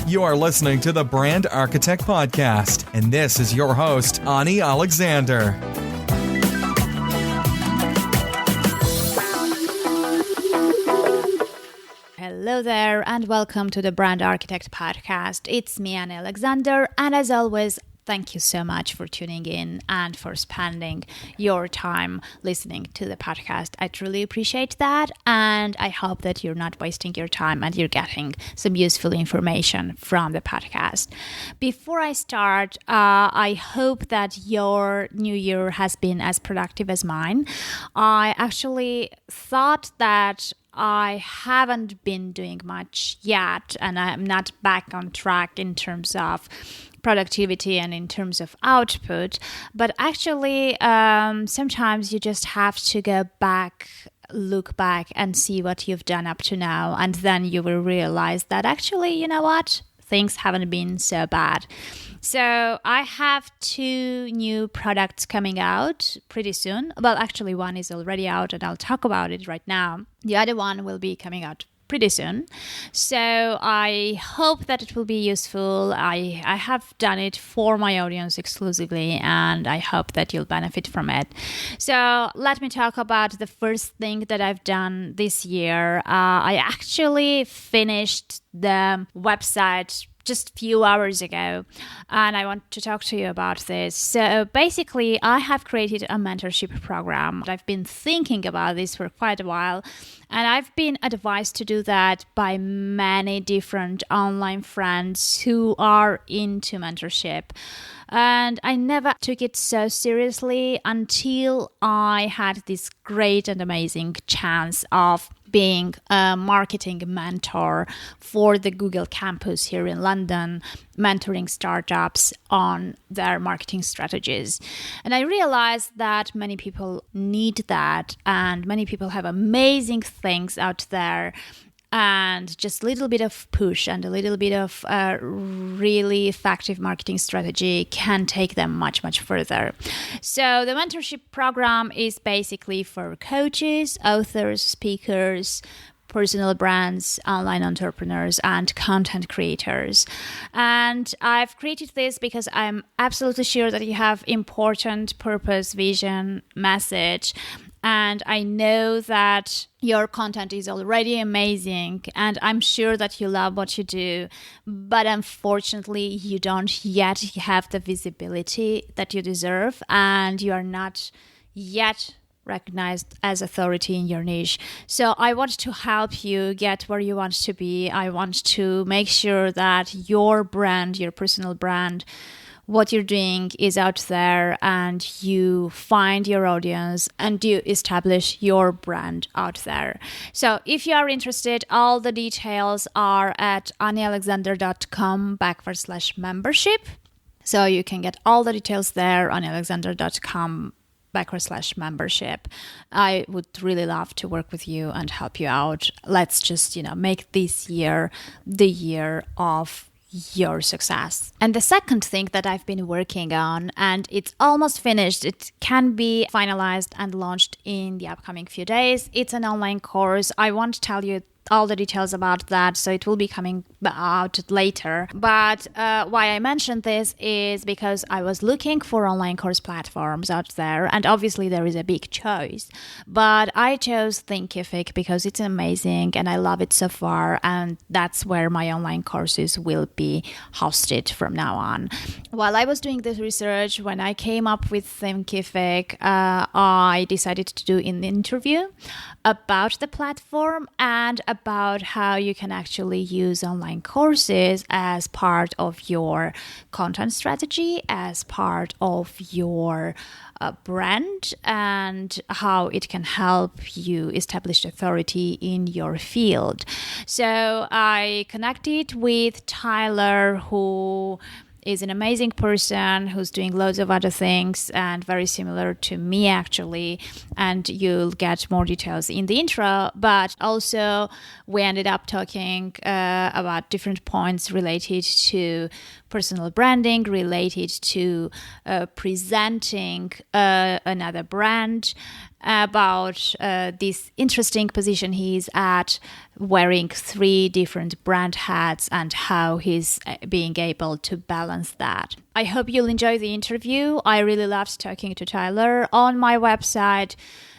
You are listening to the Brand Architect Podcast, and this is your host, Ani Alexander. Hello there, and welcome to the Brand Architect Podcast. It's me, Ani Alexander, and as always, thank you so much for tuning in and for spending your time listening to the podcast. I truly appreciate that, and I hope that you're not wasting your time and you're getting some useful information from the podcast. Before I start, I hope that your new year has been as productive as mine. I actually thought that I haven't been doing much yet, and I'm not back on track in terms of productivity and in terms of output. But actually, sometimes you just have to go back, look back and see what you've done up to now. And then you will realize that actually, you know what? Things haven't been so bad. So I have 2 new products coming out pretty soon. Well, actually one is already out and I'll talk about it right now. The other one will be coming out pretty soon. So I hope that it will be useful. I have done it for my audience exclusively, and I hope that you'll benefit from it. So let me talk about the first thing that I've done this year. I actually finished the website just a few hours ago, and I want to talk to you about this. So basically, I have created a mentorship program. I've been thinking about this for quite a while, and I've been advised to do that by many different online friends who are into mentorship. And I never took it so seriously until I had this great and amazing chance of being a marketing mentor for the Google campus here in London, mentoring startups on their marketing strategies. And I realized that many people need that, and many people have amazing things out there. And just a little bit of push and a little bit of really effective marketing strategy can take them much, much further. So the mentorship program is basically for coaches, authors, speakers, personal brands, online entrepreneurs, and content creators. And I've created this because I'm absolutely sure that you have important purpose, vision, message. And I know that your content is already amazing, and I'm sure that you love what you do, but unfortunately you don't yet have the visibility that you deserve, and you are not yet recognized as authority in your niche. So I want to help you get where you want to be. I want to make sure that your brand, your personal brand, what you're doing is out there, and you find your audience and you establish your brand out there. So if you are interested, all the details are at anialexander.com/membership. So you can get all the details there on anialexander.com/membership. I would really love to work with you and help you out. Let's just, make this year the year of your success. And the second thing that I've been working on, and it's almost finished, it can be finalized and launched in the upcoming few days. It's an online course. I won't tell you all the details about that, so it will be coming out later. But why I mentioned this is because I was looking for online course platforms out there, and obviously there is a big choice. But I chose Thinkific because it's amazing and I love it so far, and that's where my online courses will be hosted from now on. While I was doing this research, when I came up with Thinkific, I decided to do an interview about the platform and about how you can actually use online courses as part of your content strategy, as part of your brand, and how it can help you establish authority in your field. So I connected with Tyler, who is an amazing person who's doing loads of other things and very similar to me actually, and you'll get more details in the intro. But also we ended up talking about different points related to personal branding, related to presenting another brand, about this interesting position he's at, wearing 3 different brand hats, and how he's being able to balance that. I hope you'll enjoy the interview. I really loved talking to Tyler. On my website,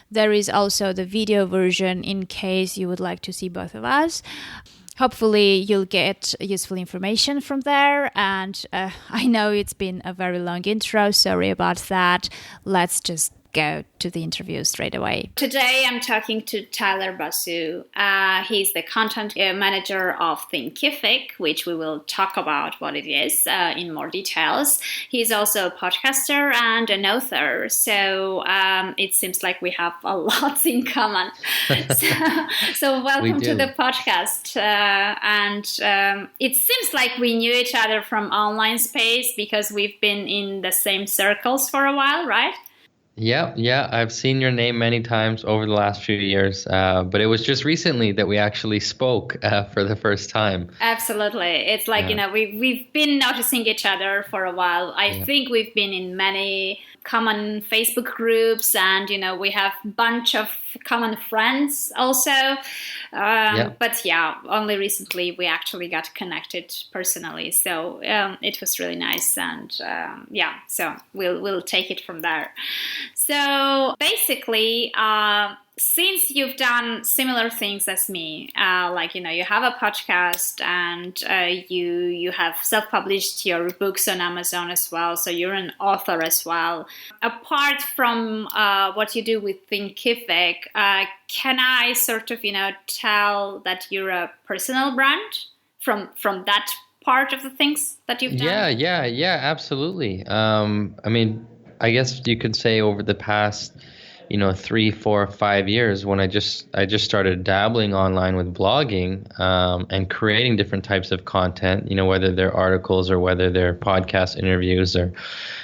there is also the video version in case you would like to see both of us. Hopefully you'll get useful information from there. And I know it's been a very long intro. Sorry about that. Let's just go to the interview straight away. Today I'm talking to Tyler Basu. He's the content manager of Thinkific, which we will talk about what it is in more details. He's also a podcaster and an author, so it seems like we have a lot in common. so welcome to the podcast. And it seems like we knew each other from online space because we've been in the same circles for a while, right? Yeah. I've seen your name many times over the last few years, but it was just recently that we actually spoke for the first time. Absolutely. It's like, we've been noticing each other for a while. I think we've been in many common Facebook groups, and, we have a bunch of common friends also. But only recently we actually got connected personally. So it was really nice. And so we'll take it from there. So basically, since you've done similar things as me, you have a podcast and you have self-published your books on Amazon as well. So you're an author as well. Apart from what you do with Thinkific, can I sort of, tell that you're a personal brand from that part of the things that you've done? Yeah, absolutely. I guess you could say over the past 3, 4, 5 years, when I just started dabbling online with blogging and creating different types of content, whether they're articles or whether they're podcast interviews or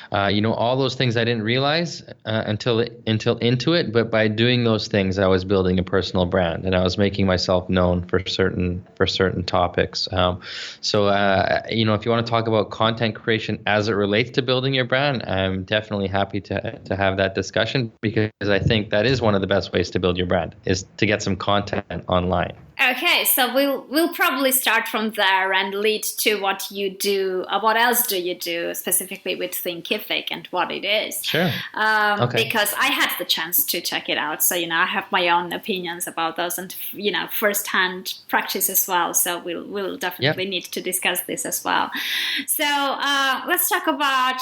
all those things I didn't realize until into it. But by doing those things, I was building a personal brand, and I was making myself known for certain topics. If you want to talk about content creation as it relates to building your brand, I'm definitely happy to have that discussion, because I think that is one of the best ways to build your brand, is to get some content online. Okay, so we'll probably start from there and lead to what you do. What else do you do specifically with Thinkific and what it is? Sure. Okay. Because I had the chance to check it out, so I have my own opinions about those and firsthand practice as well. So we'll definitely need to discuss this as well. So let's talk about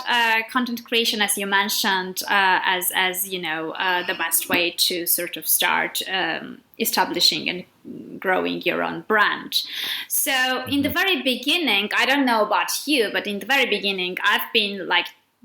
content creation, as you mentioned, as the best way to sort of start establishing and growing your own brand. So in the very beginning, I don't know about you, but in the very beginning, I've been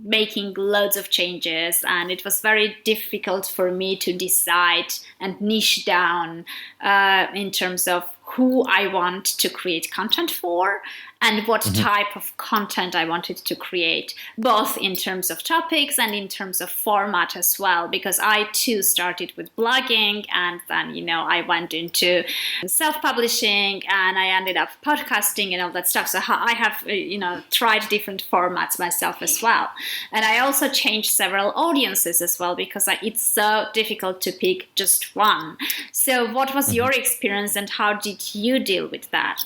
making loads of changes, and it was very difficult for me to decide and niche down in terms of who I want to create content for and what type of content I wanted to create, both in terms of topics and in terms of format as well, because I too started with blogging, and then, I went into self-publishing, and I ended up podcasting and all that stuff. So I have, tried different formats myself as well. And I also changed several audiences as well, because it's so difficult to pick just one. So what was your experience, and how did you deal with that?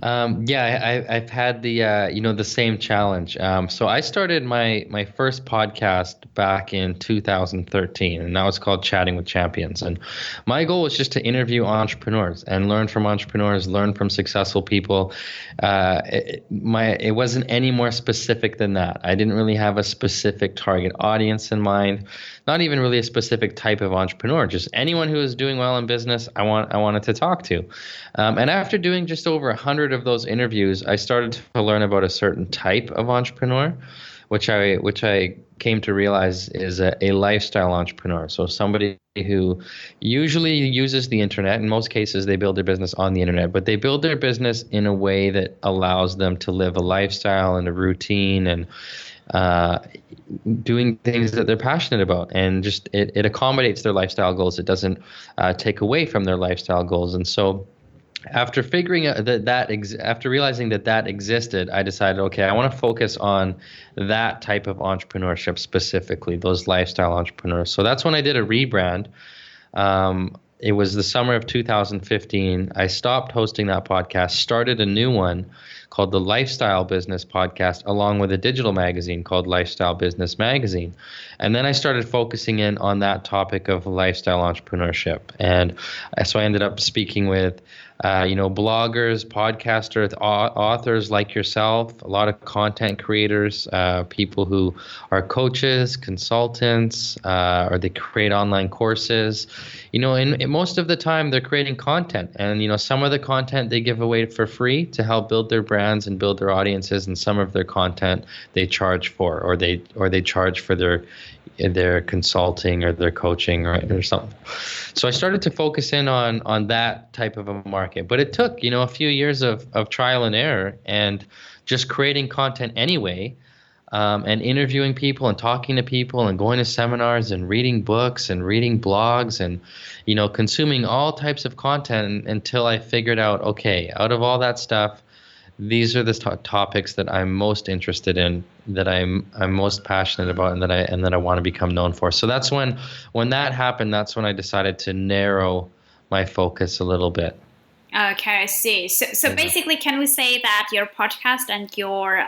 I've had the same challenge. So I started my first podcast back in 2013, and that was called Chatting with Champions. And my goal was just to interview entrepreneurs and learn from entrepreneurs, learn from successful people. It wasn't any more specific than that. I didn't really have a specific target audience in mind. Not even really a specific type of entrepreneur, just anyone who is doing well in business, I wanted to talk to. And after doing just over 100 of those interviews, I started to learn about a certain type of entrepreneur, which I came to realize is a lifestyle entrepreneur. So somebody who usually uses the internet. In most cases, they build their business on the internet, but they build their business in a way that allows them to live a lifestyle and a routine and doing things that they're passionate about, and just it accommodates their lifestyle goals. It doesn't take away from their lifestyle goals. And so after figuring out after realizing that existed, I decided, okay, I want to focus on that type of entrepreneurship specifically, those lifestyle entrepreneurs. So that's when I did a rebrand. It was the summer of 2015. I stopped hosting that podcast, started a new one called the Lifestyle Business Podcast, along with a digital magazine called Lifestyle Business Magazine. And then I started focusing in on that topic of lifestyle entrepreneurship. And so I ended up speaking with bloggers, podcasters, authors like yourself, a lot of content creators, people who are coaches, consultants, or they create online courses. And most of the time they're creating content, and some of the content they give away for free to help build their brands and build their audiences, and some of their content they charge for, or they charge for their consulting or their coaching or something. So I started to focus in on that type of a market. But it took, a few years of trial and error and just creating content anyway, and interviewing people and talking to people and going to seminars and reading books and reading blogs and, consuming all types of content until I figured out, okay, out of all that stuff, these are the topics that I'm most interested in, that I'm most passionate about, and that I want to become known for. So that's when that happened. That's when I decided to narrow my focus a little bit. Okay, I see. So basically, can we say that your podcast and your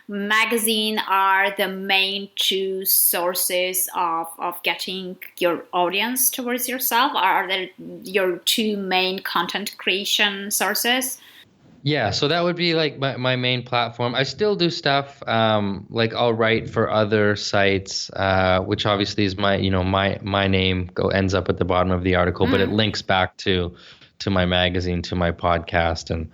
magazine are the main two sources of getting your audience towards yourself? Are they your two main content creation sources? Yeah, so that would be like my main platform. I still do stuff like I'll write for other sites, which obviously is my name ends up at the bottom of the article, but it links back to my magazine, to my podcast, and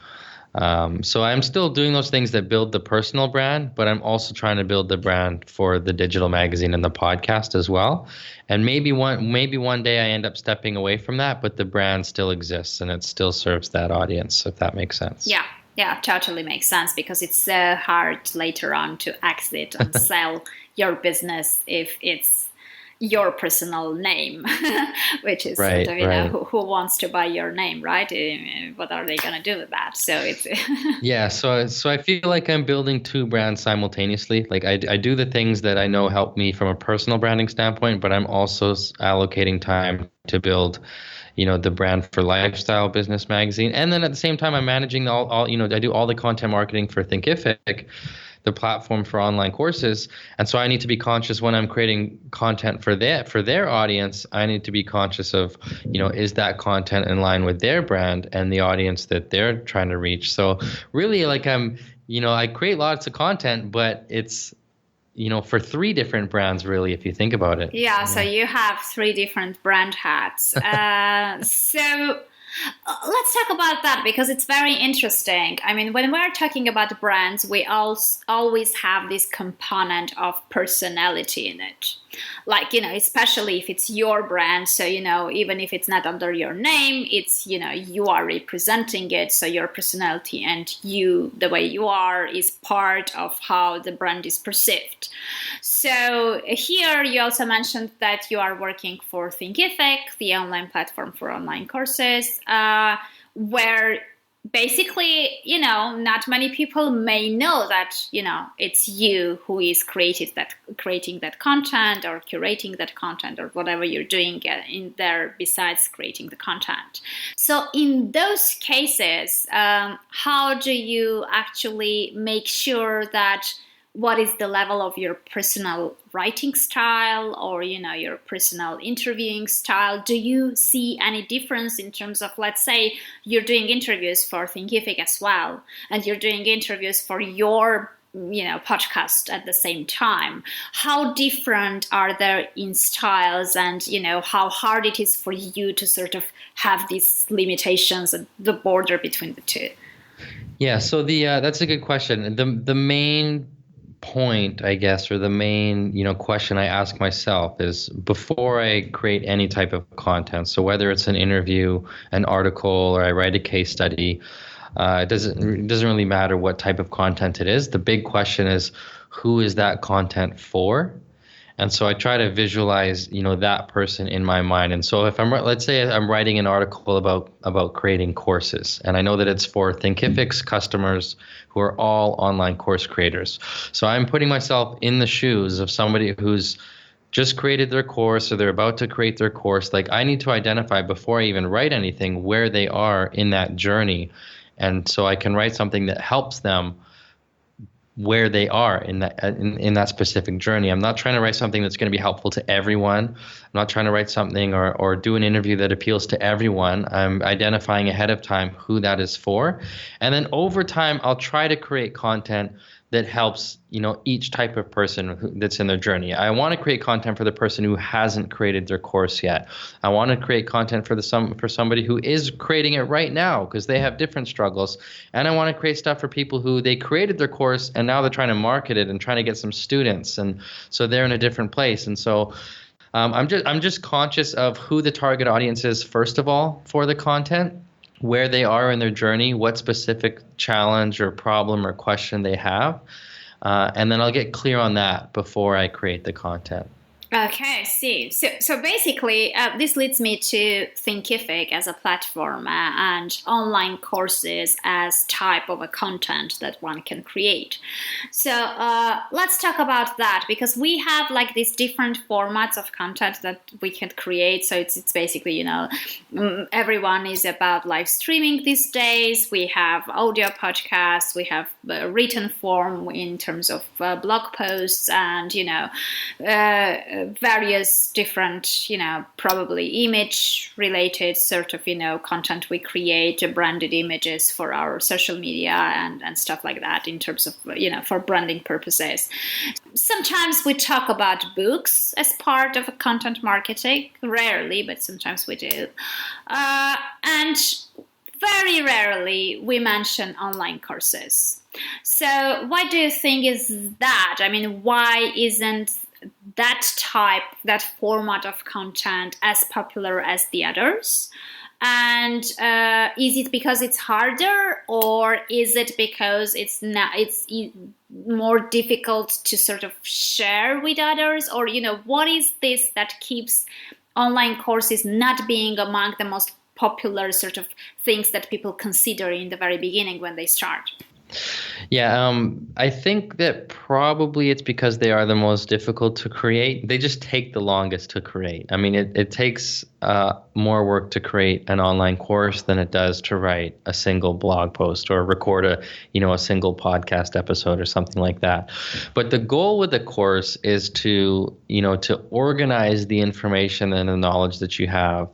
so I'm still doing those things that build the personal brand, but I'm also trying to build the brand for the digital magazine and the podcast as well. And maybe one day I end up stepping away from that, but the brand still exists and it still serves that audience, if that makes sense. Yeah, totally makes sense, because it's so hard later on to exit and sell your business if it's your personal name, which is right, sort of, who wants to buy your name, right? What are they going to do with that? So it's yeah. So I feel like I'm building two brands simultaneously. Like I do the things that I know help me from a personal branding standpoint, but I'm also allocating time to build, the brand for Lifestyle Business Magazine. And then at the same time, I'm managing all I do all the content marketing for Thinkific, the platform for online courses. And so I need to be conscious when I'm creating content for their audience. I need to be conscious of, is that content in line with their brand and the audience that they're trying to reach? So really, like I create lots of content, but it's, for three different brands, really, if you think about it. Yeah, so you have three different brand hats. So let's talk about that, because it's very interesting. I mean, when we're talking about brands, we always have this component of personality in it. Like, especially if it's your brand. So, even if it's not under your name, it's, you are representing it. So your personality and you, the way you are, is part of how the brand is perceived. So here you also mentioned that you are working for Thinkific, the online platform for online courses, where basically, not many people may know that, it's you who is creating that content or curating that content or whatever you're doing in there besides creating the content. So in those cases, how do you actually make sure that what is the level of your personal writing style or, your personal interviewing style? Do you see any difference in terms of, let's say, you're doing interviews for Thinkific as well, and you're doing interviews for your, podcast at the same time? How different are they in styles, and, how hard it is for you to sort of have these limitations and the border between the two? Yeah, so that's a good question. The main point, I guess, or the main, question I ask myself is before I create any type of content. So whether it's an interview, an article, or I write a case study, it doesn't really matter what type of content it is. The big question is, who is that content for? And so I try to visualize, that person in my mind. And so if let's say I'm writing an article about creating courses, and I know that it's for Thinkific's customers who are all online course creators. So I'm putting myself in the shoes of somebody who's just created their course, or they're about to create their course. Like, I need to identify before I even write anything where they are in that journey. And so I can write something that helps them where they are in that specific journey. I'm not trying to write something that's going to be helpful to everyone. I'm not trying to write something or do an interview that appeals to everyone. I'm identifying ahead of time who that is for. And then over time, I'll try to create content that helps, each type of person that's in their journey. I want to create content for the person who hasn't created their course yet. I want to create content for somebody who is creating it right now because they have different struggles. And I want to create stuff for people who they created their course and now they're trying to market it and trying to get some students. And so they're in a different place. And so I'm just conscious of who the target audience is, first of all, for the content, where they are in their journey, what specific challenge or problem or question they have. And then I'll get clear on that before I create the content. Okay, I see. So basically, this leads me to Thinkific as a platform and online courses as type of a content that one can create. So let's talk about that, because we have like these different formats of content that we can create. So it's basically, everyone is about live streaming these days. We have audio podcasts, we have written form in terms of blog posts and, various different, probably image related sort of, content we create, branded images for our social media and stuff like that in terms of, for branding purposes. Sometimes we talk about books as part of content marketing, rarely, but sometimes we do. And very rarely we mention online courses. So why do you think is that? I mean, why isn't that format of content as popular as the others? And is it because it's harder, or is it because it's more difficult to sort of share with others? Or, what is this that keeps online courses not being among the most popular sort of things that people consider in the very beginning when they start? Yeah, I think that probably it's because they are the most difficult to create. They just take the longest to create. I mean, it takes more work to create an online course than it does to write a single blog post or record a single podcast episode or something like that. But the goal with the course is to organize the information and the knowledge that you have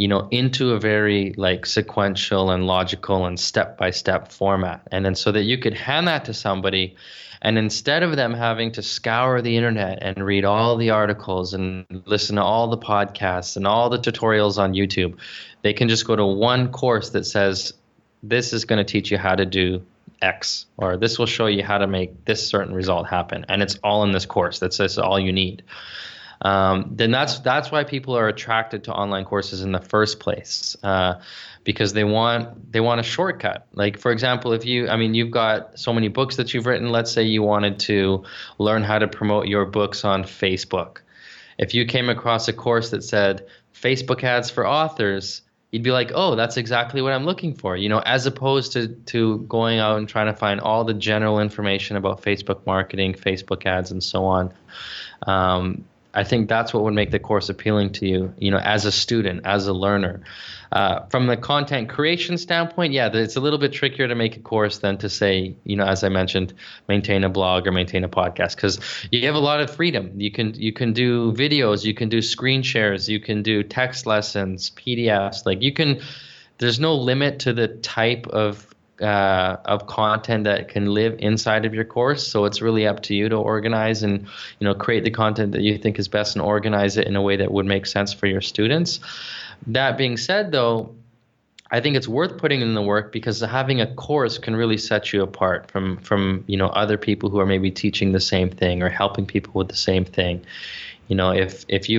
into a very sequential and logical and step-by-step format. And then so that you could hand that to somebody, and instead of them having to scour the internet and read all the articles and listen to all the podcasts and all the tutorials on YouTube, they can just go to one course that says, this is going to teach you how to do X, or this will show you how to make this certain result happen. And it's all in this course. That's all you need. Then that's why people are attracted to online courses in the first place, because they want a shortcut. Like, for example, you've got so many books that you've written. Let's say you wanted to learn how to promote your books on Facebook. If you came across a course that said Facebook ads for authors, you'd be like, oh, that's exactly what I'm looking for, as opposed to going out and trying to find all the general information about Facebook marketing, Facebook ads, and so on. I think that's what would make the course appealing to you, as a student, as a learner. From the content creation standpoint, yeah, it's a little bit trickier to make a course than to say, as I mentioned, maintain a blog or maintain a podcast, because you have a lot of freedom. You can do videos, you can do screen shares, you can do text lessons, PDFs. There's no limit to the type of content that can live inside of your course. So it's really up to you to organize and, create the content that you think is best and organize it in a way that would make sense for your students. That being said, though, I think it's worth putting in the work, because having a course can really set you apart from other people who are maybe teaching the same thing or helping people with the same thing. If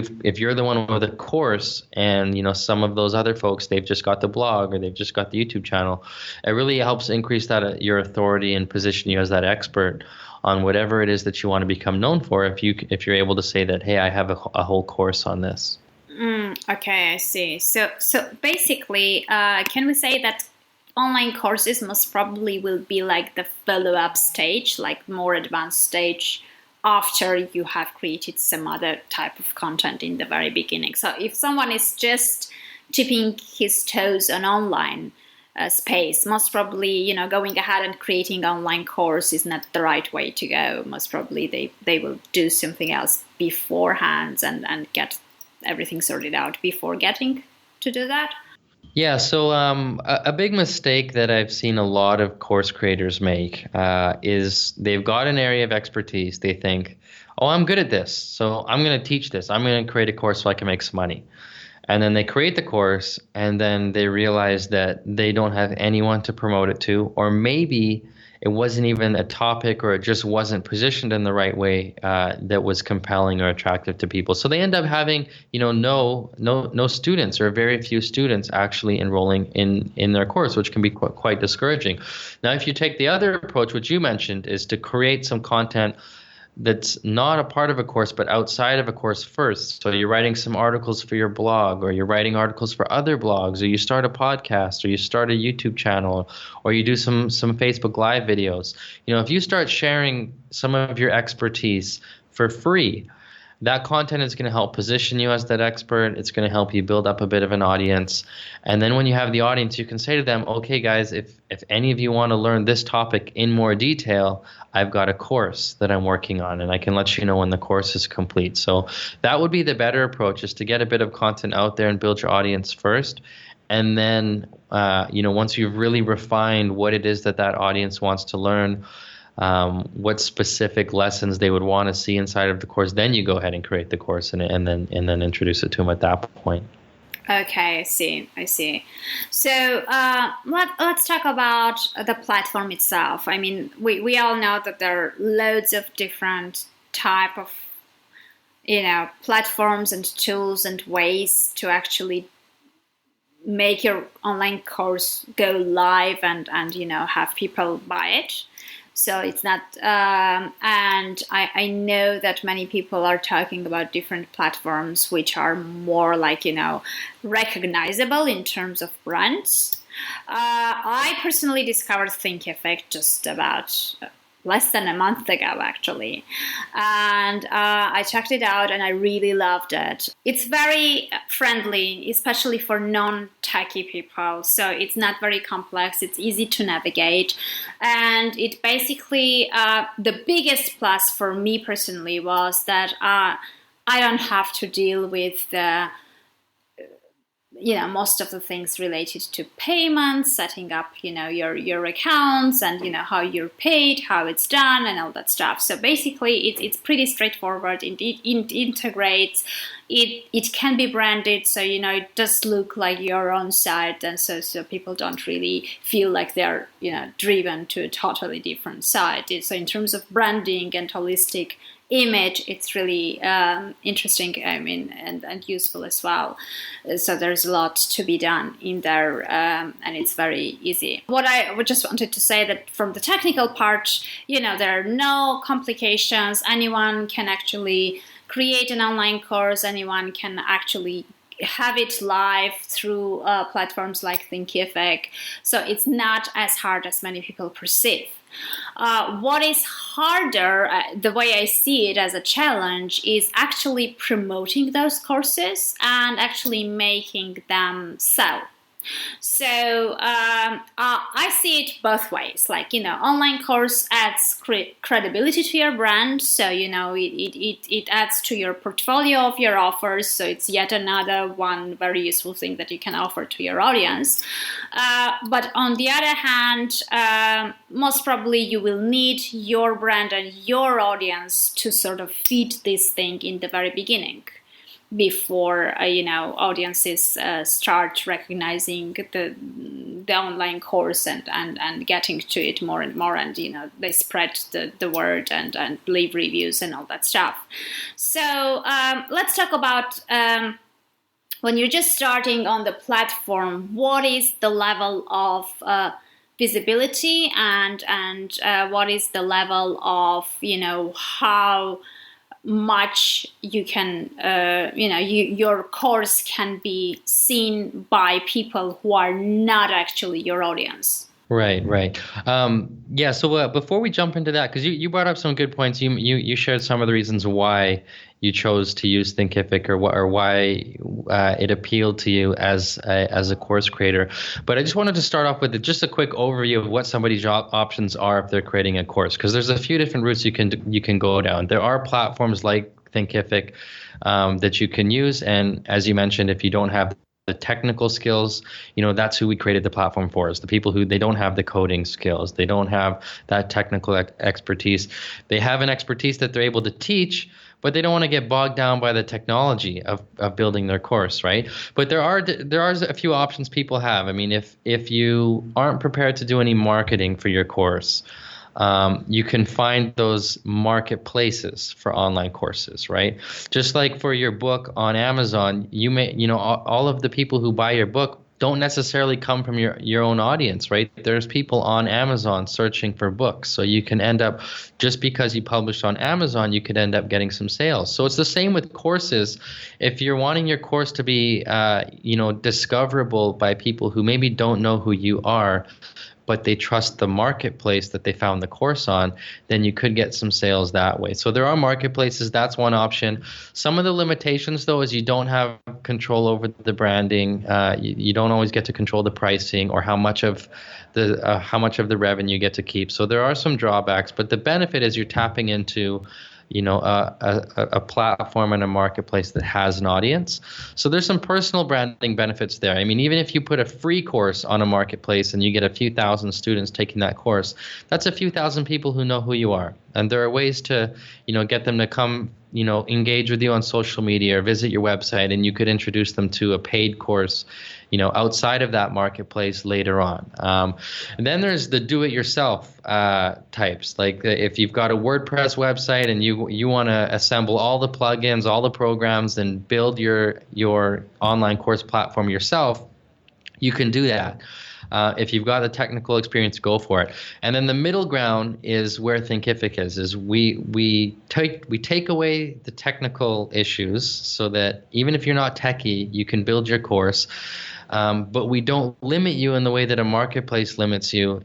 you're the one with a course, and some of those other folks, they've just got the blog or they've just got the YouTube channel, it really helps increase that your authority and position you as that expert on whatever it is that you want to become known for. If you're able to say that, hey, I have a whole course on this. Okay, I see. So basically, can we say that online courses most probably will be like the follow-up stage, like more advanced stage, after you have created some other type of content in the very beginning? So if someone is just tipping his toes on online space, most probably, going ahead and creating online course is not the right way to go. Most probably they will do something else beforehand and get everything sorted out before getting to do that. Yeah, so a big mistake that I've seen a lot of course creators make is they've got an area of expertise. They think, oh, I'm good at this, so I'm going to teach this. I'm going to create a course so I can make some money. And then they create the course, and then they realize that they don't have anyone to promote it to, or maybe it wasn't even a topic, or it just wasn't positioned in the right way that was compelling or attractive to people. So they end up having, no students, or very few students actually enrolling in their course, which can be quite discouraging. Now, if you take the other approach, which you mentioned, is to create some content that's not a part of a course, but outside of a course first. So you're writing some articles for your blog, or you're writing articles for other blogs, or you start a podcast, or you start a YouTube channel, or you do some Facebook Live videos. If you start sharing some of your expertise for free, that content is going to help position you as that expert. It's going to help you build up a bit of an audience. And then when you have the audience, you can say to them, okay, guys, if any of you want to learn this topic in more detail, I've got a course that I'm working on, and I can let you know when the course is complete. So that would be the better approach, is to get a bit of content out there and build your audience first. And then, once you've really refined what it is that audience wants to learn, what specific lessons they would want to see inside of the course, then you go ahead and create the course and then introduce it to them at that point. Okay, I see. So let's talk about the platform itself. I mean, we all know that there are loads of different type of platforms and tools and ways to actually make your online course go live and have people buy it. So it's not, and I know that many people are talking about different platforms which are more like, recognizable in terms of brands. I personally discovered Thinkific just about less than a month ago, actually. And I checked it out and I really loved it. It's very friendly, especially for non-techie people. So it's not very complex. It's easy to navigate. And it basically, the biggest plus for me personally was that I don't have to deal with the most of the things related to payments, setting up, your accounts and, how you're paid, how it's done and all that stuff. So basically it's pretty straightforward. It integrates, it can be branded. So, it does look like your own site. And so people don't really feel like they're, driven to a totally different site. So in terms of branding and holistic image, it's really interesting, and useful as well. So there's a lot to be done in there, and it's very easy. What I just wanted to say, that from the technical part, there are no complications. Anyone can actually create an online course. Anyone can actually have it live through platforms like Thinkific. So it's not as hard as many people perceive. What is harder, the way I see it as a challenge, is actually promoting those courses and actually making them sell. So I see it both ways. Like, online course adds credibility to your brand. So, it adds to your portfolio of your offers. So it's yet another one very useful thing that you can offer to your audience. But on the other hand, most probably you will need your brand and your audience to sort of feed this thing in the very beginning, before audiences start recognizing the online course and getting to it more and more, and they spread the word and leave reviews and all that stuff. So let's talk about when you're just starting on the platform, what is the level of visibility and what is the level of how much you can your course can be seen by people who are not actually your audience. Right. Yeah. So before we jump into that, because you brought up some good points, you shared some of the reasons why you chose to use Thinkific or why it appealed to you as a course creator. But I just wanted to start off with just a quick overview of what somebody's options are if they're creating a course, because there's a few different routes you can go down. There are platforms like Thinkific that you can use, and as you mentioned, if you don't have the technical skills, that's who we created the platform for, is the people who they don't have the coding skills, they don't have that technical expertise. They have an expertise that they're able to teach, but they don't want to get bogged down by the technology of building their course, right? But there are a few options people have. I mean, if you aren't prepared to do any marketing for your course, you can find those marketplaces for online courses, right? Just like for your book on Amazon, all of the people who buy your book don't necessarily come from your own audience, right? There's people on Amazon searching for books. So you can end up, just because you published on Amazon, you could end up getting some sales. So it's the same with courses. If you're wanting your course to be, discoverable by people who maybe don't know who you are, but they trust the marketplace that they found the course on, then you could get some sales that way. So there are marketplaces. That's one option. Some of the limitations, though, is you don't have control over the branding. You don't always get to control the pricing or how much of the revenue you get to keep. So there are some drawbacks, but the benefit is you're tapping into a platform and a marketplace that has an audience. So there's some personal branding benefits there. I mean, even if you put a free course on a marketplace and you get a few thousand students taking that course, that's a few thousand people who know who you are. And there are ways to, get them to come, engage with you on social media or visit your website, and you could introduce them to a paid course, outside of that marketplace later on. And then there's the do-it-yourself types. Like if you've got a WordPress website and you want to assemble all the plugins, all the programs, and build your online course platform yourself, you can do that. If you've got the technical experience, go for it. And then the middle ground is where Thinkific is we take away the technical issues so that even if you're not techie, you can build your course. But we don't limit you in the way that a marketplace limits you,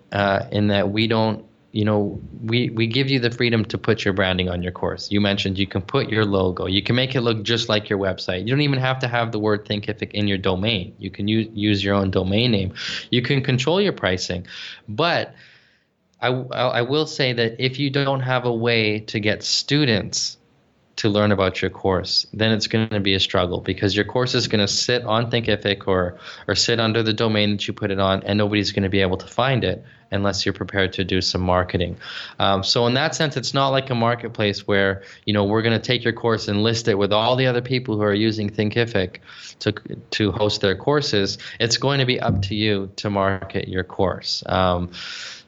in that we don't, we give you the freedom to put your branding on your course. You mentioned you can put your logo. You can make it look just like your website. You don't even have to have the word Thinkific in your domain. You can use your own domain name. You can control your pricing. But I will say that if you don't have a way to get students to learn about your course, then it's going to be a struggle, because your course is going to sit on Thinkific or sit under the domain that you put it on, and nobody's going to be able to find it unless you're prepared to do some marketing. So in that sense, it's not like a marketplace where, we're going to take your course and list it with all the other people who are using Thinkific to host their courses. It's going to be up to you to market your course.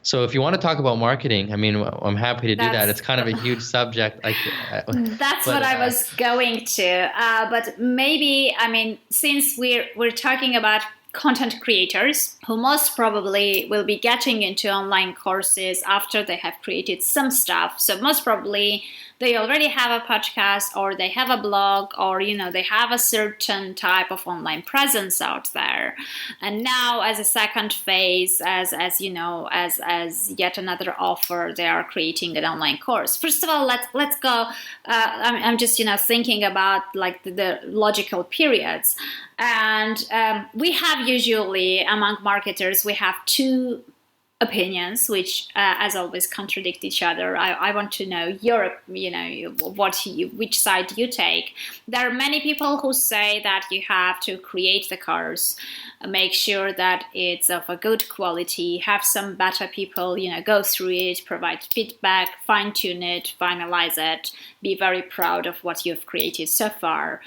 So if you want to talk about marketing, I mean, I'm happy to do that. It's kind of a huge subject. That's what I was going to. But maybe, I mean, since we're talking about content creators who most probably will be getting into online courses after they have created some stuff. So most probably they already have a podcast, or they have a blog, or they have a certain type of online presence out there. And now, as a second phase, as yet another offer, they are creating an online course. First of all, let's go. I'm just thinking about like the logical periods. And we have usually, among marketers, we have two opinions, which, as always, contradict each other. I want to know which side you take. There are many people who say that you have to create the course, make sure that it's of a good quality, have some beta people, go through it, provide feedback, fine-tune it, finalize it, be very proud of what you've created so far,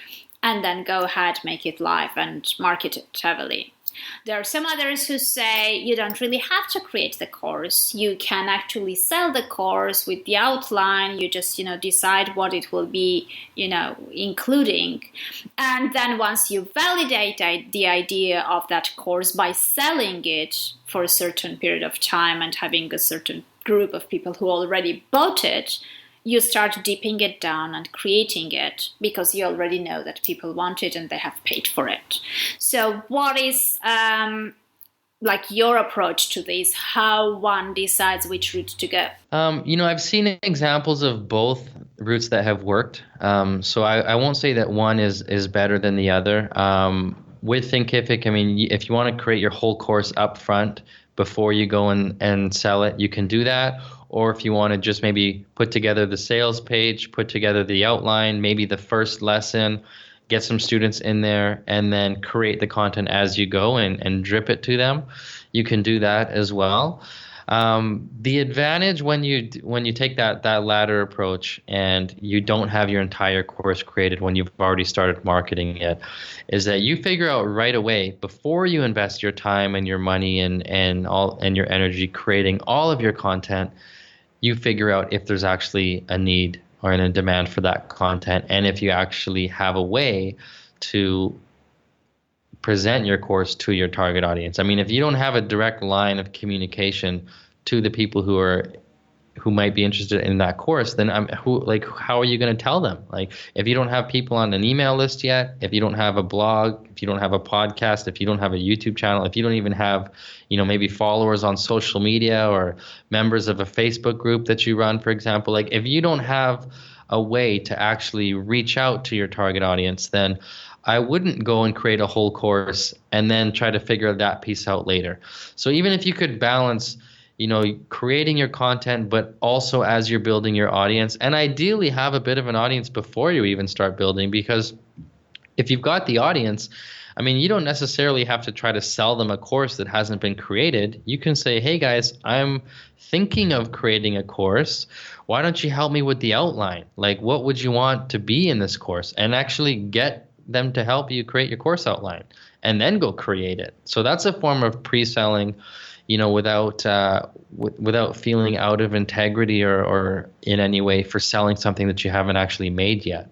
and then go ahead, make it live and market it heavily. There are some others who say you don't really have to create the course. You can actually sell the course with the outline. You just, decide what it will be, including. And then once you validate the idea of that course by selling it for a certain period of time and having a certain group of people who already bought it, you start dipping it down and creating it because you already know that people want it and they have paid for it. So what is your approach to this? How one decides which route to go? I've seen examples of both routes that have worked. So I won't say that one is better than the other. With Thinkific, if you want to create your whole course up front before you go and sell it, you can do that. Or if you want to just maybe put together the sales page, put together the outline, maybe the first lesson, get some students in there, and then create the content as you go and drip it to them, you can do that as well. The advantage when you take that latter approach and you don't have your entire course created when you've already started marketing it is that you figure out right away before you invest your time and your money and your energy creating all of your content, you figure out if there's actually a need or a demand for that content, and if you actually have a way to present your course to your target audience. If you don't have a direct line of communication to the people who might be interested in that course, then how are you going to tell them? If you don't have people on an email list yet, if you don't have a blog, if you don't have a podcast, if you don't have a YouTube channel, if you don't even have, maybe followers on social media or members of a Facebook group that you run, for example, if you don't have a way to actually reach out to your target audience, then I wouldn't go and create a whole course and then try to figure that piece out later. So even if you could balance creating your content, but also as you're building your audience, and ideally have a bit of an audience before you even start building, because if you've got the audience, you don't necessarily have to try to sell them a course that hasn't been created. You can say, hey guys, I'm thinking of creating a course. Why don't you help me with the outline? What would you want to be in this course? And actually get them to help you create your course outline and then go create it. So that's a form of pre-selling, without feeling out of integrity or in any way for selling something that you haven't actually made yet.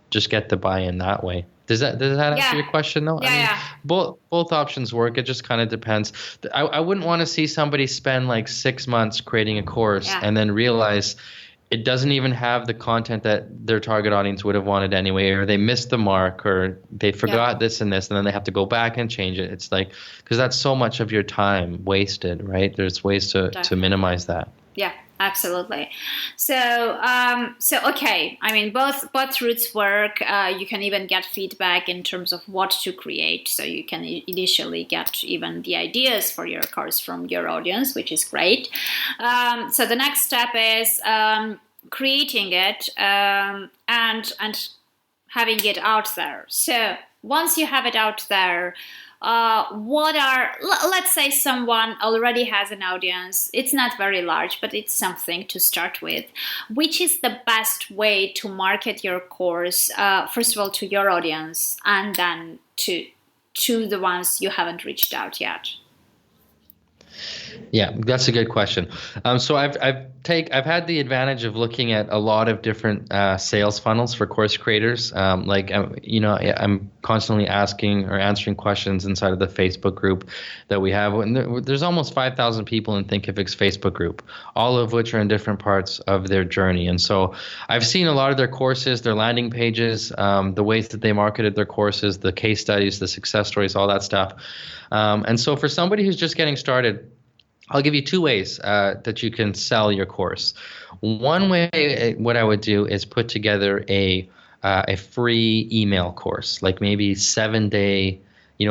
Just get the buy-in that way. Does that answer your question though? Yeah. Both options work. It just kind of depends. I wouldn't want to see somebody spend 6 months creating a course and then realize it doesn't even have the content that their target audience would have wanted anyway, or they missed the mark, or they forgot this and this, and then they have to go back and change it. It's because that's so much of your time wasted, right? There's ways to minimize that. Yeah, absolutely. So okay. Both routes work. You can even get feedback in terms of what to create. So you can initially get even the ideas for your course from your audience, which is great. So the next step is creating it and having it out there. So once you have it out there, let's say someone already has an audience. It's not very large, but it's something to start with. Which is the best way to market your course, first of all, to your audience, and then to the ones you haven't reached out yet? Yeah, that's a good question. So I've had the advantage of looking at a lot of different sales funnels for course creators. I'm constantly asking or answering questions inside of the Facebook group that we have. And there's almost 5,000 people in Thinkific's Facebook group, all of which are in different parts of their journey. And so I've seen a lot of their courses, their landing pages, the ways that they marketed their courses, the case studies, the success stories, all that stuff. And so for somebody who's just getting started, I'll give you two ways that you can sell your course. One way, what I would do is put together a free email course, like maybe 7-day,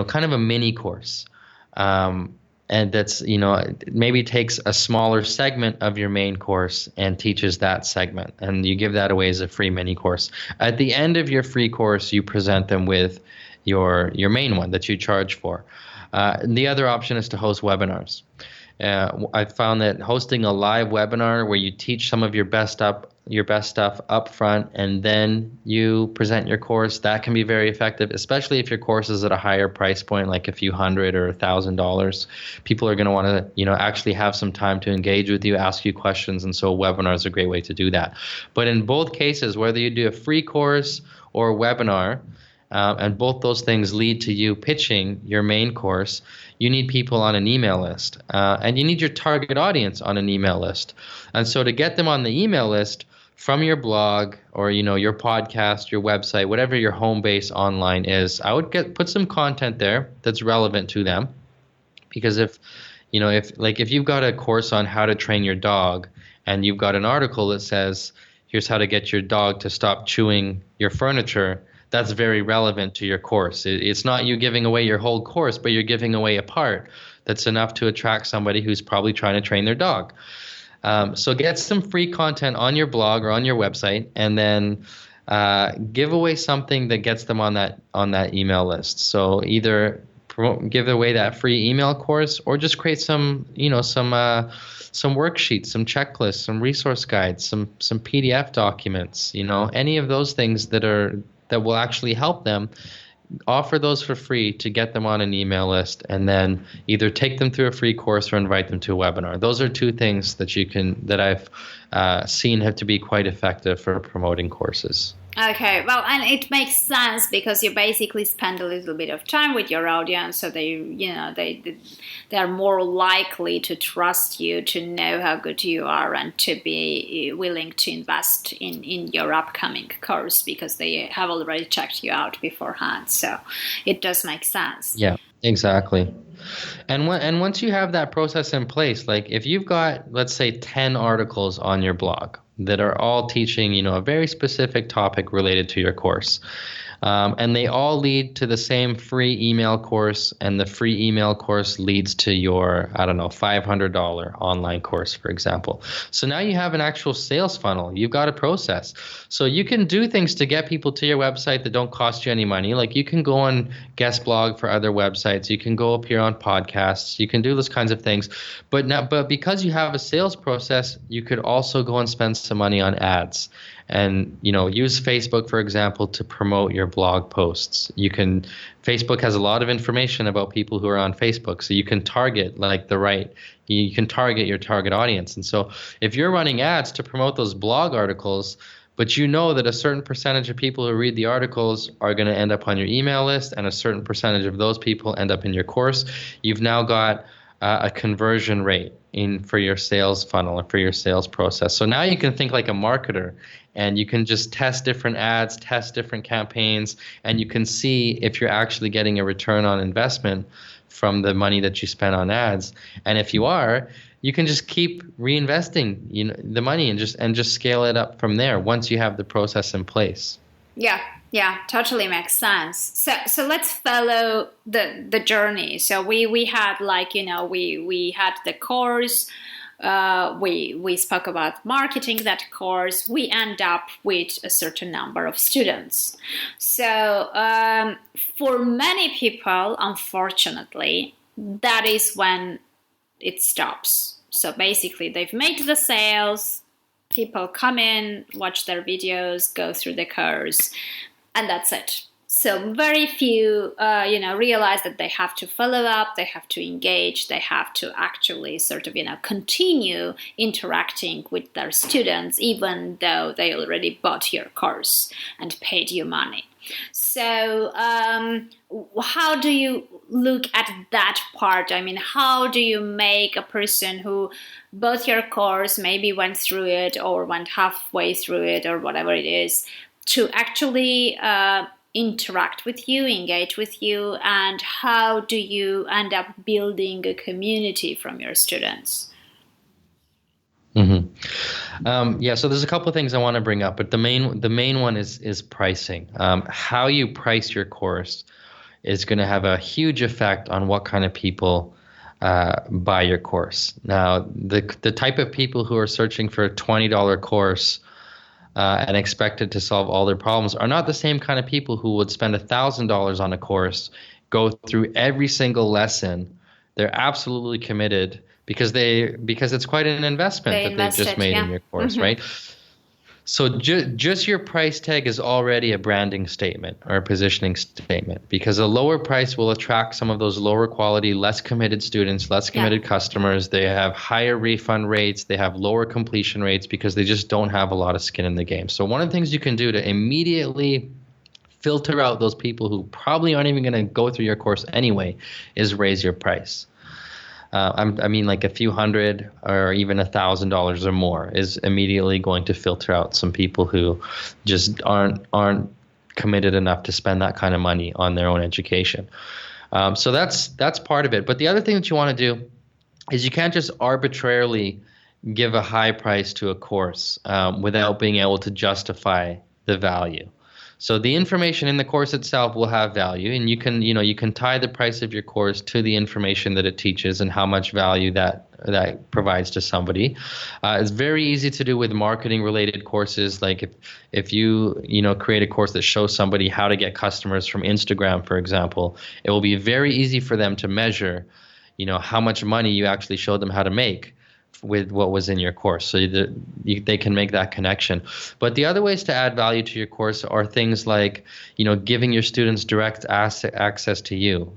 kind of a mini course. And that's, maybe takes a smaller segment of your main course and teaches that segment. And you give that away as a free mini course. At the end of your free course, you present them with your main one that you charge for. The other option is to host webinars. I found that hosting a live webinar where you teach some of your best your best stuff up front and then you present your course. That can be very effective, especially if your course is at a higher price point, like a few $100 or $1,000. People are going to want to, actually have some time to engage with you, ask you questions, and so a webinar is a great way to do that. But in both cases, whether you do a free course or a webinar, and both those things lead to you pitching your main course, you need people on an email list. And you need your target audience on an email list. And so to get them on the email list from your blog or, your podcast, your website, whatever your home base online is, I would put some content there that's relevant to them. Because if you've got a course on how to train your dog and you've got an article that says, here's how to get your dog to stop chewing your furniture, that's very relevant to your course. It's not you giving away your whole course, but you're giving away a part that's enough to attract somebody who's probably trying to train their dog. So get some free content on your blog or on your website, and then give away something that gets them on that email list. So either give away that free email course, or just create some worksheets, some checklists, some resource guides, some PDF documents. Any of those things that will actually help them. Offer those for free to get them on an email list, and then either take them through a free course or invite them to a webinar. Those are two things that I've seen have to be quite effective for promoting courses. Okay, well, and it makes sense because you basically spend a little bit of time with your audience, so they're more likely to trust you, to know how good you are, and to be willing to invest in your upcoming course because they have already checked you out beforehand. So it does make sense. Yeah, exactly. And once you have that process in place, like if you've got, let's say, 10 articles on your blog that are all teaching, a very specific topic related to your course, and they all lead to the same free email course, and the free email course leads to your, $500 online course, for example. So now you have an actual sales funnel. You've got a process. So you can do things to get people to your website that don't cost you any money. Like you can go on guest blog for other websites. You can go appear on podcasts. You can do those kinds of things. But because you have a sales process, you could also go and spend some money on ads. And, use Facebook, for example, to promote your blog posts. Facebook has a lot of information about people who are on Facebook, so you can target your target audience. And so if you're running ads to promote those blog articles, but that a certain percentage of people who read the articles are going to end up on your email list, and a certain percentage of those people end up in your course, you've now got a conversion rate for your sales funnel and for your sales process. So now you can think like a marketer, and you can just test different ads, test different campaigns, and you can see if you're actually getting a return on investment from the money that you spent on ads. And if you are, you can just keep reinvesting the money and just scale it up from there once you have the process in place. Yeah, totally makes sense. So let's follow the journey. So we had we had the course. We spoke about marketing that course. We end up with a certain number of students. So for many people, unfortunately, that is when it stops. So basically, they've made the sales. People come in, watch their videos, go through the course, and that's it. So very few, realize that they have to follow up, they have to engage, they have to actually continue interacting with their students, even though they already bought your course and paid you money. So how do you look at that part? I mean, how do you make a person who bought your course, maybe went through it or went halfway through it or whatever it is, to actually interact with you, engage with you, and how do you end up building a community from your students? Mm-hmm. So there's a couple of things I want to bring up, but the main one is pricing. How you price your course is going to have a huge effect on what kind of people buy your course. Now, the type of people who are searching for a $20 course and expected to solve all their problems are not the same kind of people who would spend $1,000 on a course, go through every single lesson. They're absolutely committed because it's quite an investment that they've just made in your course, right? So just your price tag is already a branding statement or a positioning statement, because a lower price will attract some of those lower quality, less committed students, less committed customers. They have higher refund rates. They have lower completion rates because they just don't have a lot of skin in the game. So one of the things you can do to immediately filter out those people who probably aren't even going to go through your course anyway is raise your price. I mean, like a few $100 or even $1,000 or more is immediately going to filter out some people who just aren't committed enough to spend that kind of money on their own education. So that's part of it. But the other thing that you want to do is you can't just arbitrarily give a high price to a course without being able to justify the value. So the information in the course itself will have value, and you can tie the price of your course to the information that it teaches and how much value that provides to somebody. It's very easy to do with marketing related courses. Like if you create a course that shows somebody how to get customers from Instagram, for example, it will be very easy for them to measure, how much money you actually showed them how to make with what was in your course, so they can make that connection. But the other ways to add value to your course are things like, giving your students direct access to you.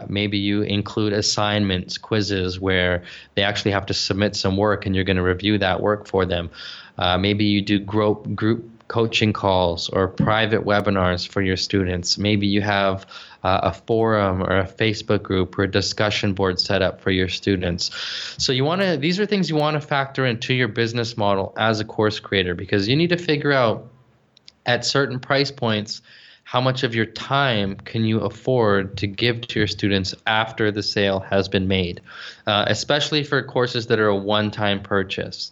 Maybe you include assignments, quizzes where they actually have to submit some work and you're going to review that work for them. Maybe you do group coaching calls or private webinars for your students. Maybe you have a forum or a Facebook group or a discussion board set up for your students. So these are things you want to factor into your business model as a course creator, because you need to figure out at certain price points how much of your time can you afford to give to your students after the sale has been made, especially for courses that are a one-time purchase.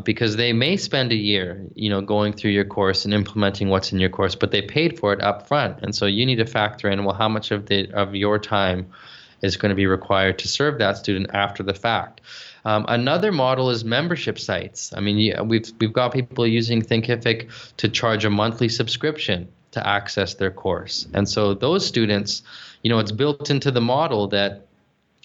Because they may spend a year, going through your course and implementing what's in your course, but they paid for it up front. And so you need to factor in, how much of your time is going to be required to serve that student after the fact. Another model is membership sites. I mean, we've got people using Thinkific to charge a monthly subscription to access their course. And so those students, it's built into the model that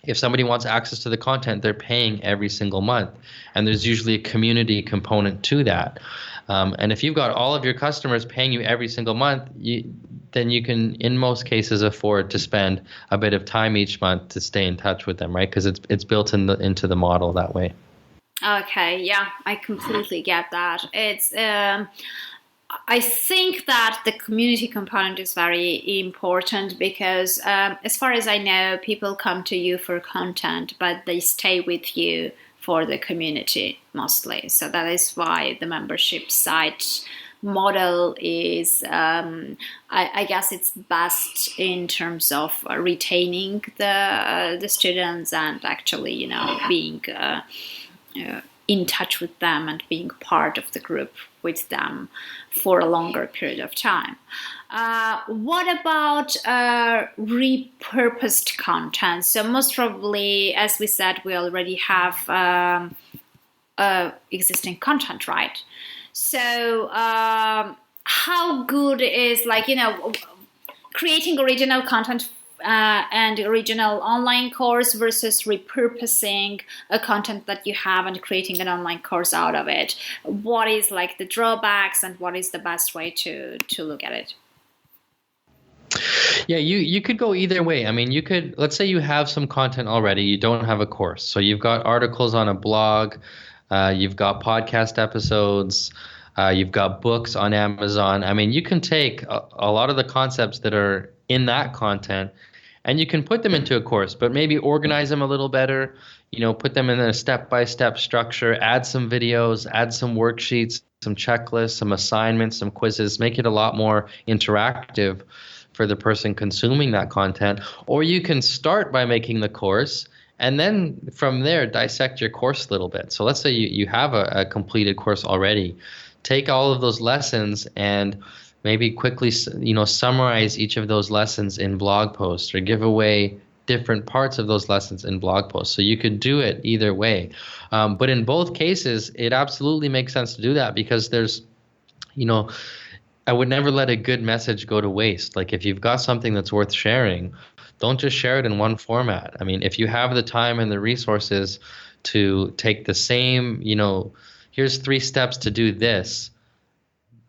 if somebody wants access to the content, they're paying every single month. And there's usually a community component to that. And if you've got all of your customers paying you every single month, then you can, in most cases, afford to spend a bit of time each month to stay in touch with them, right? Because it's built into the model that way. Okay, yeah, I completely get that. It's I think that the community component is very important because as far as I know, people come to you for content, but they stay with you for the community mostly. So that is why the membership site model is, I guess it's best in terms of retaining the students and actually, being in touch with them and being part of the group with them for a longer period of time. What about repurposed content? So most probably, as we said, we already have existing content, right? So how good is creating original content and original online course versus repurposing a content that you have and creating an online course out of it? What is the drawbacks and what is the best way to look at it? Yeah, you could go either way. I mean, let's say you have some content already, you don't have a course. So you've got articles on a blog, you've got podcast episodes, you've got books on Amazon. I mean, you can take a lot of the concepts that are in that content and you can put them into a course, but maybe organize them a little better, put them in a step-by-step structure, add some videos, add some worksheets, some checklists, some assignments, some quizzes, make it a lot more interactive for the person consuming that content. Or you can start by making the course and then from there dissect your course a little bit. So let's say you have a completed course already. Take all of those lessons and maybe quickly, summarize each of those lessons in blog posts or give away different parts of those lessons in blog posts. So you could do it either way. But in both cases, it absolutely makes sense to do that because there's, I would never let a good message go to waste. Like if you've got something that's worth sharing, don't just share it in one format. I mean, if you have the time and the resources to take the same, here's 3 steps to do this.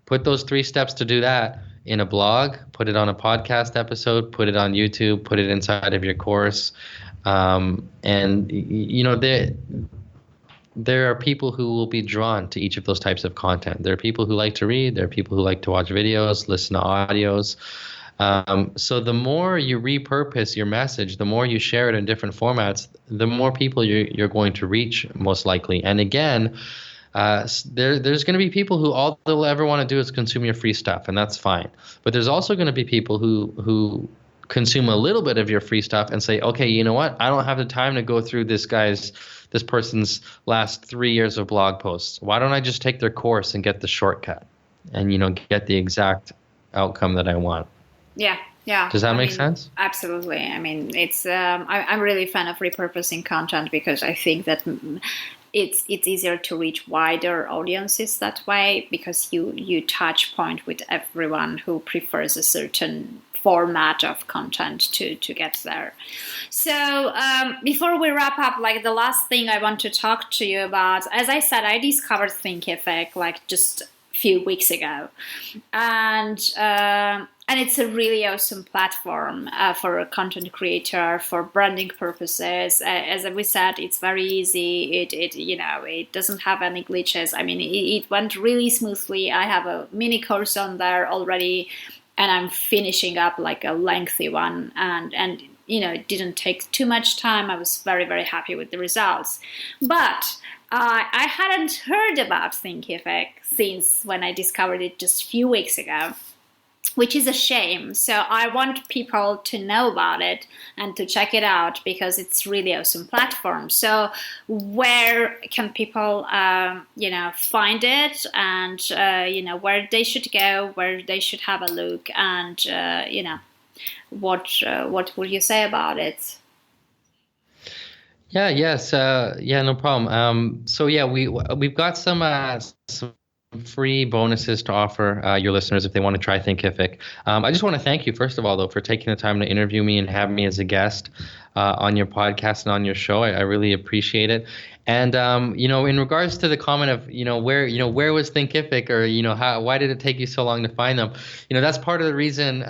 Put those 3 steps to do that in a blog, put it on a podcast episode, put it on YouTube, put it inside of your course. And, you know, there are people who will be drawn to each of those types of content. There are people who like to read. There are people who like to watch videos, listen to audios. So the more you repurpose your message, the more you share it in different formats, the more people you're going to reach, most likely. And again, there's going to be people who all they'll ever want to do is consume your free stuff, and that's fine. But there's also going to be people who consume a little bit of your free stuff and say, okay, you know what? I don't have the time to go through this person's last 3 years of blog posts. Why don't I just take their course and get the shortcut and, you know, get the exact outcome that I want? Yeah. Yeah. Does that make sense? Absolutely. I mean, it's I'm really a fan of repurposing content because I think that it's easier to reach wider audiences that way, because you touch point with everyone who prefers a certain format of content to get there. So before we wrap up, like the last thing I want to talk to you about, as I said, I discovered Thinkific like just a few weeks ago, and it's a really awesome platform for a content creator for branding purposes. As we said, it's very easy. It doesn't have any glitches. I mean, it went really smoothly. I have a mini course on there already, and I'm finishing up like a lengthy one, and you know, it didn't take too much time. I was very, very happy with the results. But I hadn't heard about Thinkific since when I discovered it just a few weeks ago, which is a shame. So I want people to know about it and to check it out because it's really awesome platform. So where can people, find it, and, where they should go, where they should have a look, and, what would you say about it? No problem. We've got some free bonuses to offer your listeners if they want to try Thinkific. I just want to thank you, first of all, though, for taking the time to interview me and have me as a guest on your podcast and on your show. I really appreciate it. And in regards to the comment of where was Thinkific, or why did it take you so long to find them? That's part of the reason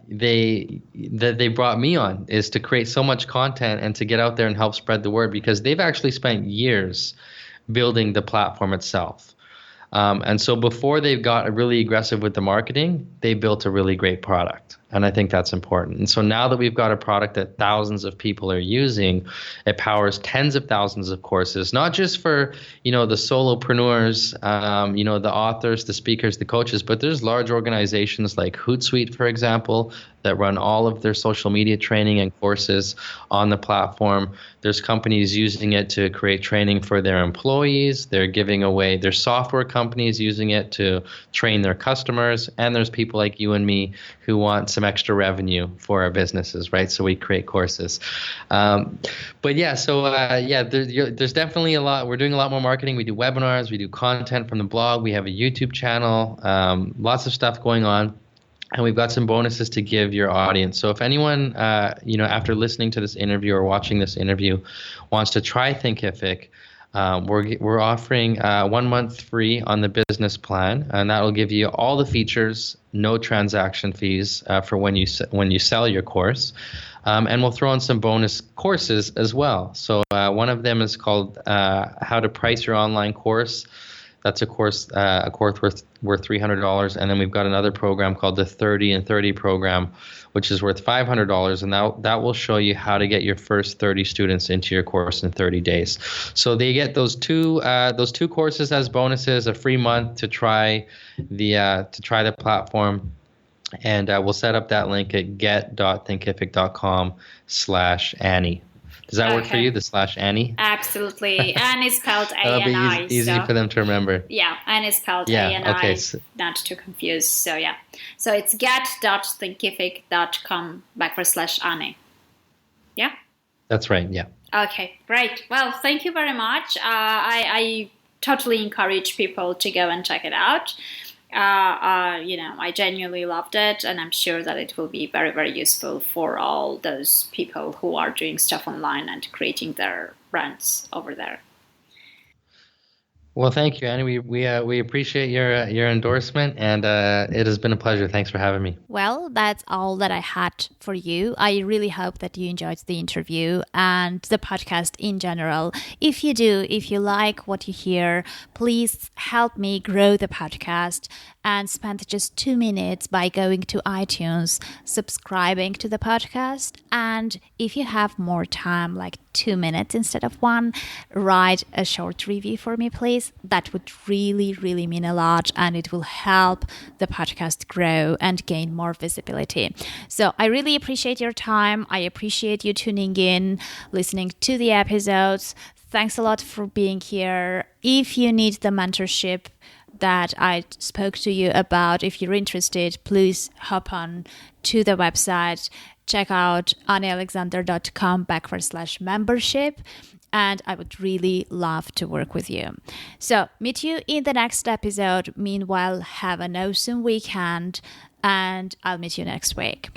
they brought me on, is to create so much content and to get out there and help spread the word, because they've actually spent years building the platform itself. And so before they got really aggressive with the marketing, they built a really great product. And I think that's important. And so now that we've got a product that thousands of people are using, it powers tens of thousands of courses, not just for, the solopreneurs, the authors, the speakers, the coaches, but there's large organizations like Hootsuite, for example, that run all of their social media training and courses on the platform. There's companies using it to create training for their employees. They're giving away, there's software companies using it to train their customers. And there's people like you and me who want some extra revenue for our businesses, right? So we create courses. There's definitely a lot. We're doing a lot more marketing. We do webinars. We do content from the blog. We have a YouTube channel. Lots of stuff going on. And we've got some bonuses to give your audience. So if anyone, after listening to this interview or watching this interview, wants to try Thinkific, we're offering 1 month free on the business plan, and that will give you all the features, no transaction fees for when you sell your course. And we'll throw in some bonus courses as well. So one of them is called How to Price Your Online Course. That's a course worth $300, and then we've got another program called the 30 and 30 program, which is worth $500, and that will show you how to get your first 30 students into your course in 30 days. So they get those two courses as bonuses, a free month to try the platform, and we'll set up that link at get.thinkific.com/Annie. Does that work for you, the /Annie? Absolutely. And it's spelled A-N-I. That'll be easy for them to remember. Yeah, and it's spelled A-N-I, okay. not to confuse. So, yeah. So it's get.thinkific.com/Annie. Yeah? That's right, yeah. Okay, great. Well, thank you very much. I totally encourage people to go and check it out. I genuinely loved it, and I'm sure that it will be very, very useful for all those people who are doing stuff online and creating their brands over there. Well, thank you, Annie. We appreciate your endorsement, and it has been a pleasure. Thanks for having me. Well, that's all that I had for you. I really hope that you enjoyed the interview and the podcast in general. If you do, if you like what you hear, please help me grow the podcast and spend just 2 minutes by going to iTunes, subscribing to the podcast. And if you have more time, like 2 minutes instead of one, write a short review for me, please. That would really, really mean a lot, and it will help the podcast grow and gain more visibility. So I really appreciate your time. I appreciate you tuning in, listening to the episodes. Thanks a lot for being here. If you need the mentorship that I spoke to you about, if you're interested, please hop on to the website, check out anialexander.com/membership, and I would really love to work with you. So meet you in the next episode. Meanwhile, have an awesome weekend, and I'll meet you next week.